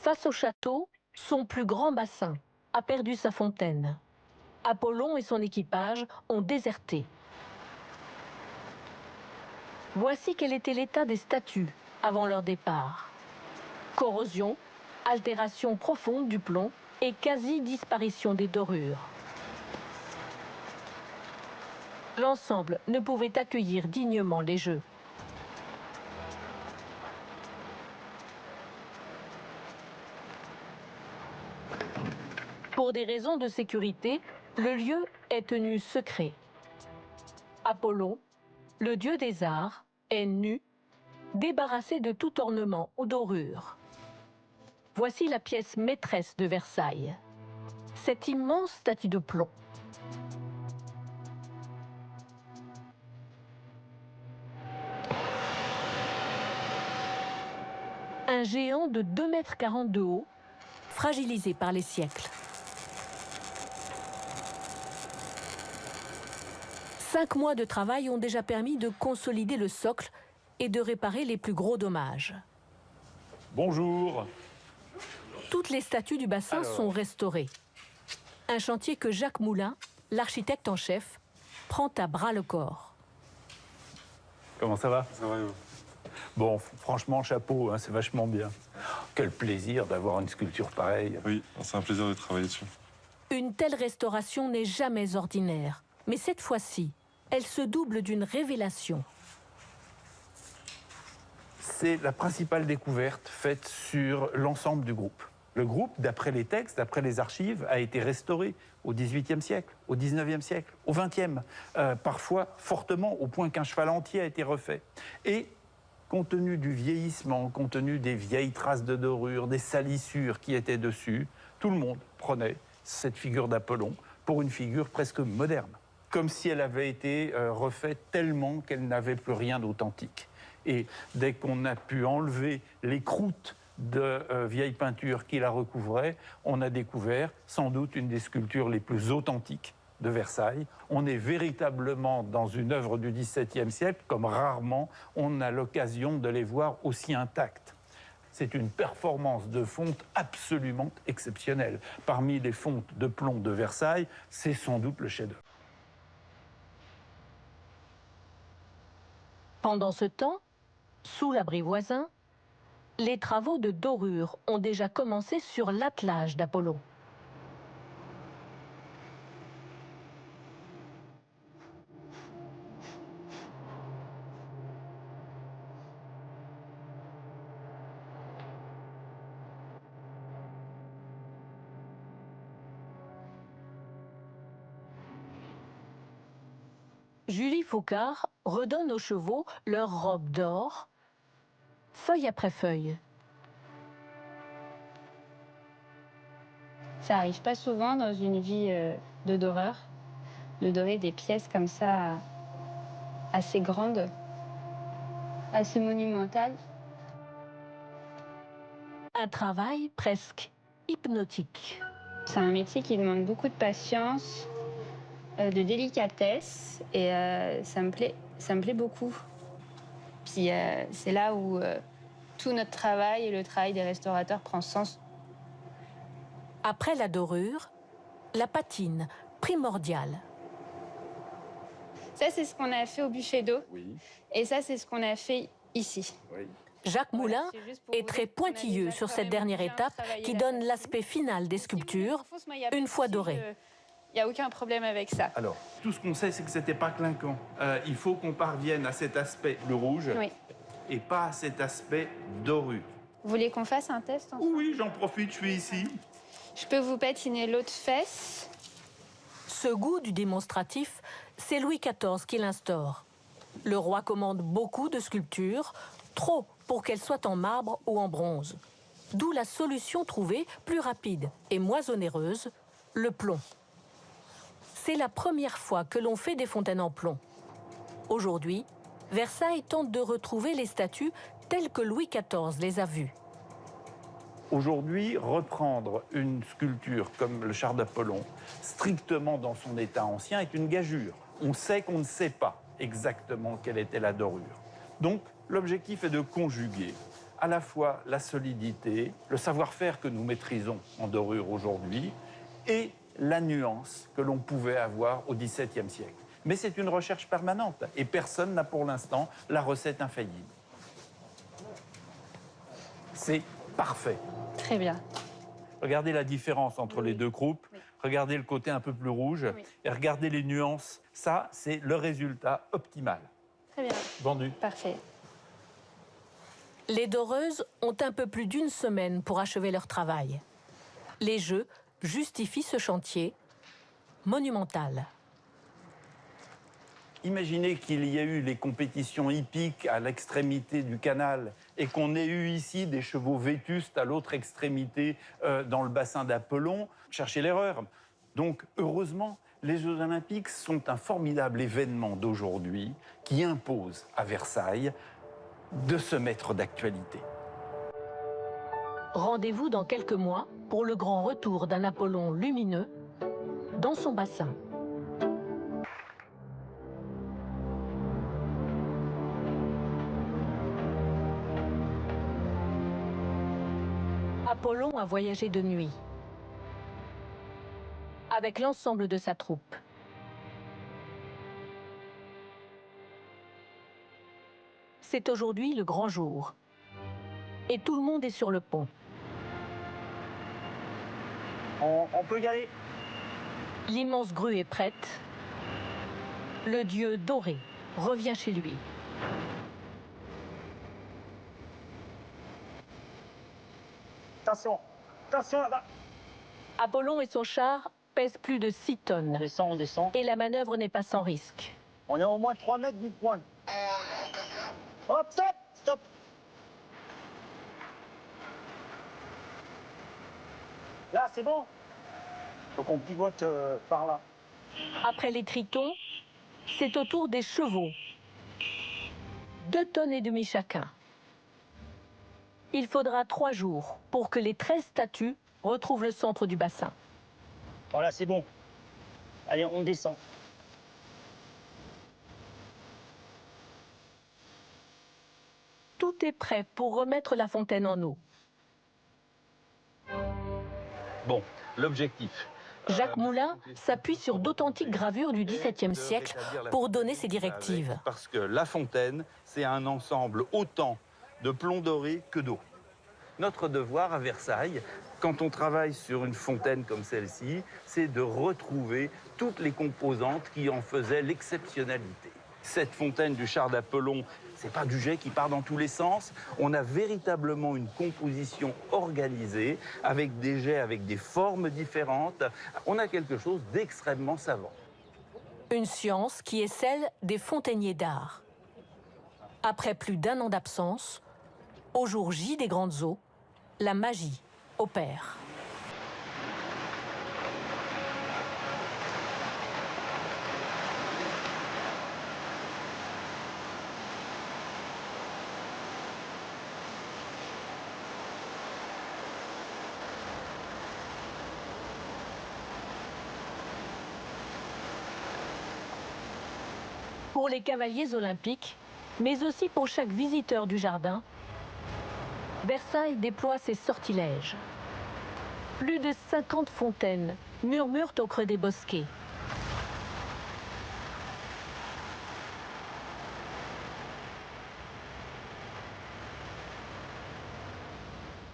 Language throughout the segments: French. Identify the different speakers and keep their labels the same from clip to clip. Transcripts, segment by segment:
Speaker 1: Face au château, son plus grand bassin a perdu sa fontaine. Apollon et son équipage ont déserté. Voici quel était l'état des statues avant leur départ. Corrosion, altération profonde du plomb et quasi-disparition des dorures. L'ensemble ne pouvait accueillir dignement les Jeux. Pour des raisons de sécurité, le lieu est tenu secret. Apollon, le dieu des arts, est nu, débarrassé de tout ornement ou dorure. Voici la pièce maîtresse de Versailles. Cette immense statue de plomb. Un géant de 2,40 m de haut, fragilisé par les siècles. 5 mois de travail ont déjà permis de consolider le socle et de réparer les plus gros dommages.
Speaker 2: Bonjour.
Speaker 1: Toutes les statues du bassin sont restaurées. Un chantier que Jacques Moulin, l'architecte en chef, prend à bras le corps.
Speaker 2: Comment ça va?
Speaker 3: Ça va, et vous?
Speaker 2: Bon, franchement, chapeau, hein, c'est vachement bien. Quel plaisir d'avoir une sculpture pareille.
Speaker 3: Oui, c'est un plaisir de travailler dessus.
Speaker 1: Une telle restauration n'est jamais ordinaire. Mais cette fois-ci, elle se double d'une révélation.
Speaker 2: C'est la principale découverte faite sur l'ensemble du groupe. Le groupe, d'après les textes, d'après les archives, a été restauré au XVIIIe siècle, au XIXe siècle, au XXe, parfois fortement, au point qu'un cheval entier a été refait. Et compte tenu du vieillissement, compte tenu des vieilles traces de dorure, des salissures qui étaient dessus, tout le monde prenait cette figure d'Apollon pour une figure presque moderne, comme si elle avait été refaite tellement qu'elle n'avait plus rien d'authentique. Et dès qu'on a pu enlever les croûtes de vieilles peintures qui la recouvraient, on a découvert sans doute une des sculptures les plus authentiques de Versailles. On est véritablement dans une œuvre du XVIIe siècle, comme rarement on a l'occasion de les voir aussi intactes. C'est une performance de fonte absolument exceptionnelle. Parmi les fontes de plomb de Versailles, c'est sans doute le chef-d'œuvre.
Speaker 1: Pendant ce temps, sous l'abri voisin, les travaux de dorure ont déjà commencé sur l'attelage d'Apollon. Julie Faucard redonne aux chevaux leur robe d'or, feuille après feuille.
Speaker 4: Ça arrive pas souvent dans une vie de doreur, de dorer des pièces comme ça assez grandes, assez monumentales.
Speaker 1: Un travail presque hypnotique.
Speaker 4: C'est un métier qui demande beaucoup de patience, de délicatesse, et ça me plaît beaucoup. Puis c'est là où tout notre travail et le travail des restaurateurs prend sens.
Speaker 1: Après la dorure, la patine, primordiale.
Speaker 4: Ça, c'est ce qu'on a fait au buffet d'eau.
Speaker 2: Oui,
Speaker 4: Et ça, c'est ce qu'on a fait ici.
Speaker 2: oui.
Speaker 1: Jacques Moulin
Speaker 4: Voilà, c'est juste pour
Speaker 1: est
Speaker 4: vous
Speaker 1: très
Speaker 4: dire qu'on a
Speaker 1: pointilleux
Speaker 4: déjà
Speaker 1: sur
Speaker 4: quand
Speaker 1: cette
Speaker 4: même
Speaker 1: dernière
Speaker 4: bien
Speaker 1: étape
Speaker 4: travaillé
Speaker 1: qui
Speaker 4: la
Speaker 1: donne
Speaker 4: patine.
Speaker 1: l'aspect final des
Speaker 4: Si vous voulez
Speaker 1: sculptures,
Speaker 4: une fausse, moi, y a pas
Speaker 1: une
Speaker 4: de
Speaker 1: fois
Speaker 4: souci,
Speaker 1: dorées.
Speaker 4: Il n'y a aucun problème avec ça.
Speaker 2: Alors, tout ce qu'on sait, c'est que c'était pas clinquant. Il faut qu'on parvienne à cet aspect bleu rouge
Speaker 4: Oui.
Speaker 2: et pas à cet aspect dorure.
Speaker 4: Vous voulez qu'on fasse un test ensemble?
Speaker 2: Oui, j'en profite, je suis ici.
Speaker 4: Je peux vous patiner l'autre fesse.
Speaker 1: Ce goût du démonstratif, c'est Louis XIV qui l'instaure. Le roi commande beaucoup de sculptures, trop pour qu'elles soient en marbre ou en bronze. D'où la solution trouvée, plus rapide et moins onéreuse, le plomb. C'est la première fois que l'on fait des fontaines en plomb. Aujourd'hui, Versailles tente de retrouver les statues telles que Louis XIV les a vues.
Speaker 2: Aujourd'hui, reprendre une sculpture comme le char d'Apollon, strictement dans son état ancien, est une gageure. On sait qu'on ne sait pas exactement quelle était la dorure. Donc, l'objectif est de conjuguer à la fois la solidité, le savoir-faire que nous maîtrisons en dorure aujourd'hui et la nuance que l'on pouvait avoir au XVIIe siècle. Mais c'est une recherche permanente et personne n'a pour l'instant la recette infaillible. C'est parfait.
Speaker 4: Très bien.
Speaker 2: Regardez la différence entre les deux groupes.
Speaker 4: Oui.
Speaker 2: Regardez le côté un peu plus rouge.
Speaker 4: Oui.
Speaker 2: Et regardez les nuances. Ça, c'est le résultat optimal.
Speaker 4: Très bien.
Speaker 2: Vendu.
Speaker 4: Parfait.
Speaker 1: Les doreuses ont un peu plus d'une semaine pour achever leur travail. Les jeux justifient ce chantier monumental.
Speaker 2: Imaginez qu'il y ait eu les compétitions hippiques à l'extrémité du canal et qu'on ait eu ici des chevaux vétustes à l'autre extrémité dans le bassin d'Apollon. Cherchez l'erreur. Donc, heureusement, les Jeux Olympiques sont un formidable événement d'aujourd'hui qui impose à Versailles de se mettre d'actualité.
Speaker 1: Rendez-vous dans quelques mois pour le grand retour d'un Apollon lumineux dans son bassin. Apollon a voyagé de nuit avec l'ensemble de sa troupe. C'est aujourd'hui le grand jour et tout le monde est sur le pont.
Speaker 5: On peut y aller.
Speaker 1: L'immense grue est prête. Le dieu doré revient chez lui.
Speaker 5: Attention, attention là-bas.
Speaker 1: Apollon et son char pèsent plus de 6 tonnes.
Speaker 5: On descend.
Speaker 1: Et la manœuvre n'est pas sans risque.
Speaker 5: On est au moins 3 mètres du point. Hop, stop, stop. Là, c'est bon. Faut qu'on pivote par là.
Speaker 1: Après les tritons, c'est au tour des chevaux. 2 tonnes et demie chacun. Il faudra 3 jours pour que les 13 statues retrouvent le centre du bassin.
Speaker 5: Voilà, c'est bon. Allez, on descend.
Speaker 1: Tout est prêt pour remettre la fontaine en eau.
Speaker 2: Bon, l'objectif.
Speaker 1: Jacques Moulin s'appuie sur d'authentiques gravures du XVIIe siècle pour donner ses directives.
Speaker 2: Parce que la fontaine, c'est un ensemble autant de plomb doré que d'eau. Notre devoir à Versailles, quand on travaille sur une fontaine comme celle-ci, c'est de retrouver toutes les composantes qui en faisaient l'exceptionnalité. Cette fontaine du char d'Apollon, c'est pas du jet qui part dans tous les sens. On a véritablement une composition organisée, avec des jets, avec des formes différentes. On a quelque chose d'extrêmement savant.
Speaker 1: Une science qui est celle des fontainiers d'art. Après plus d'1 an d'absence, au jour J des grandes eaux, la magie opère. Pour les cavaliers olympiques, mais aussi pour chaque visiteur du jardin, Versailles déploie ses sortilèges. Plus de 50 fontaines murmurent au creux des bosquets.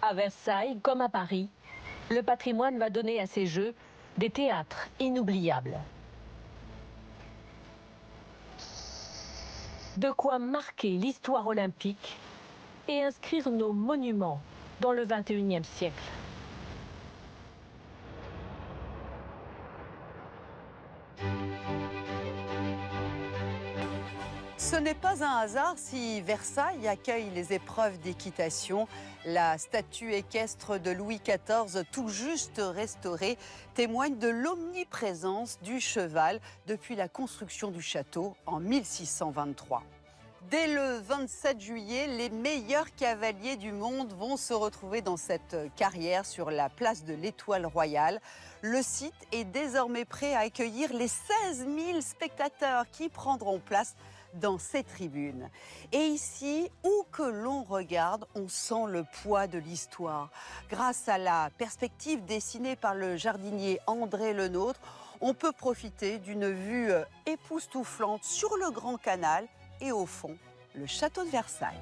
Speaker 1: À Versailles, comme à Paris, le patrimoine va donner à ces Jeux des théâtres inoubliables. De quoi marquer l'histoire olympique et inscrire nos monuments dans le XXIe siècle.
Speaker 6: Ce n'est pas un hasard si Versailles accueille les épreuves d'équitation. La statue équestre de Louis XIV, tout juste restaurée, témoigne de l'omniprésence du cheval depuis la construction du château en 1623. Dès le 27 juillet, les meilleurs cavaliers du monde vont se retrouver dans cette carrière sur la place de l'Étoile Royale. Le site est désormais prêt à accueillir les 16 000 spectateurs qui prendront place dans ces tribunes. Et ici, où que l'on regarde, on sent le poids de l'histoire. Grâce à la perspective dessinée par le jardinier André Lenôtre, on peut profiter d'une vue époustouflante sur le Grand Canal et au fond, le château de Versailles.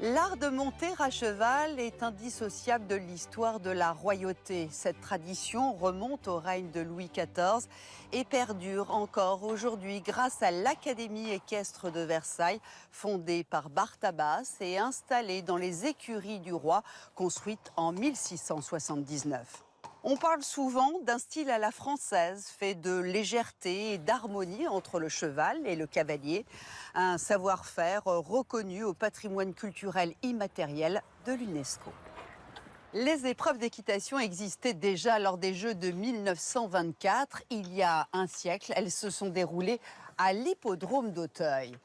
Speaker 6: L'art de monter à cheval est indissociable de l'histoire de la royauté. Cette tradition remonte au règne de Louis XIV et perdure encore aujourd'hui grâce à l'Académie équestre de Versailles, fondée par Barthabas et installée dans les écuries du roi, construite en 1679. On parle souvent d'un style à la française, fait de légèreté et d'harmonie entre le cheval et le cavalier, un savoir-faire reconnu au patrimoine culturel immatériel de l'UNESCO. Les épreuves d'équitation existaient déjà lors des Jeux de 1924. Il y a un siècle, elles se sont déroulées à l'hippodrome d'Auteuil.